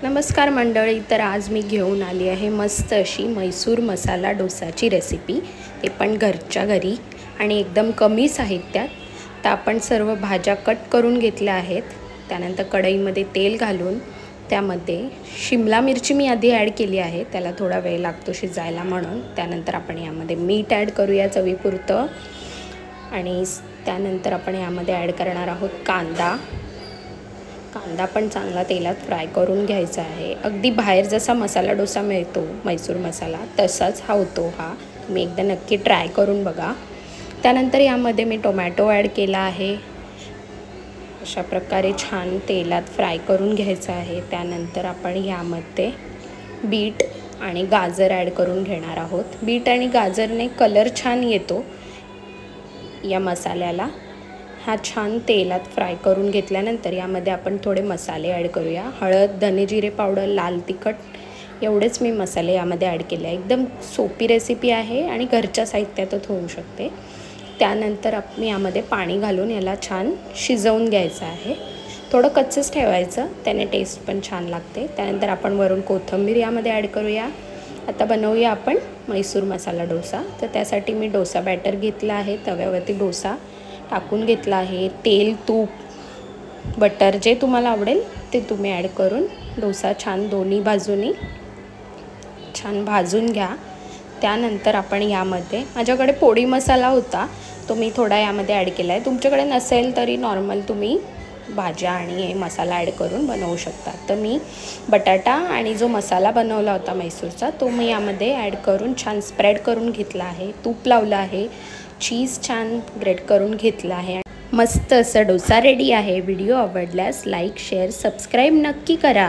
नमस्कार मंडळी, तर आज मी घेऊन आली आहे मस्त अशी मैसूर मसाला डोसाची रेसिपी, ते पण घरच्या घरी आणि एकदम कमी साहित्यात. तर आपण सर्व भाज्या कट करून घेतल्या आहेत. त्यानंतर कढईमध्ये तेल घालून त्यामध्ये शिमला मिरची मी आधी ॲड केली आहे, त्याला थोडा वेळ लागतो शिजायला म्हणून. त्यानंतर आपण यामध्ये मीठ ॲड करूया चवीपुरतं आणि त्यानंतर आपण यामध्ये ॲड करणार आहोत कांदा पण चांगला तेलात फ्राय करून घ्यायचा आहे. अगदी बाहेर जसा मसाला डोसा मिळतो मैसूर मसाला तसाच हा होतो. तुम्ही एकदा नक्की ट्राय करून बघा. त्यानंतर यामध्ये मी टोमॅटो ॲड केला आहे. अशा प्रकारे छान तेलात फ्राय करून घ्यायचं आहे. त्यानंतर आपण यामध्ये बीट आणि गाजर ॲड करून घेणार आहोत. बीट आणि गाजरने कलर छान येतो या मसाल्याला. हा छान तेलात फ्राय करून घेतल्यानंतर यामध्ये आपण थोडे मसाले ॲड करूया. हळद, धने जिरे पावडर, लाल तिखट एवढेच मी मसाले यामध्ये ॲड केले आहे. एकदम सोपी रेसिपी आहे आणि घरच्या साहित्यातच होऊ शकते. त्यानंतर आपण यामध्ये पाणी घालून याला छान शिजवून घ्यायचं आहे. थोडं कच्चंच ठेवायचं, त्याने टेस्ट पण छान लागते. त्यानंतर आपण वरून कोथिंबीर यामध्ये ॲड करूया. आता बनवूया आपण मैसूर मसाला डोसा. तर त्यासाठी मी डोसा बॅटर घेतला आहे. तव्यावरती डोसा टाकून घेतला आहे. तेल, तूप, बटर जे तुम्हाला आवडेल ते तुम्ही ॲड करून डोसा छान दोन्ही बाजूनी छान भाजून घ्या. त्यानंतर आपण यामध्ये माझ्याकडे पोळी मसाला होता, तो मी थोडा यामध्ये ॲड केला आहे. तुमच्याकडे नसेल तरी नॉर्मल तुम्ही भाज्या आणि मसाला ॲड करून बनवू शकता. तर मी बटाटा आणि जो मसाला बनवला होता मैसूरचा तो मी यामध्ये ॲड करून छान स्प्रेड करून घेतला आहे. तूप लावलं आहे. चीज छान ग्रेट करून घेतला आहे. मस्त असा डोसा रेडी आहे. व्हिडिओ आवडल्यास लाईक, शेअर, सबस्क्राईब नक्की करा.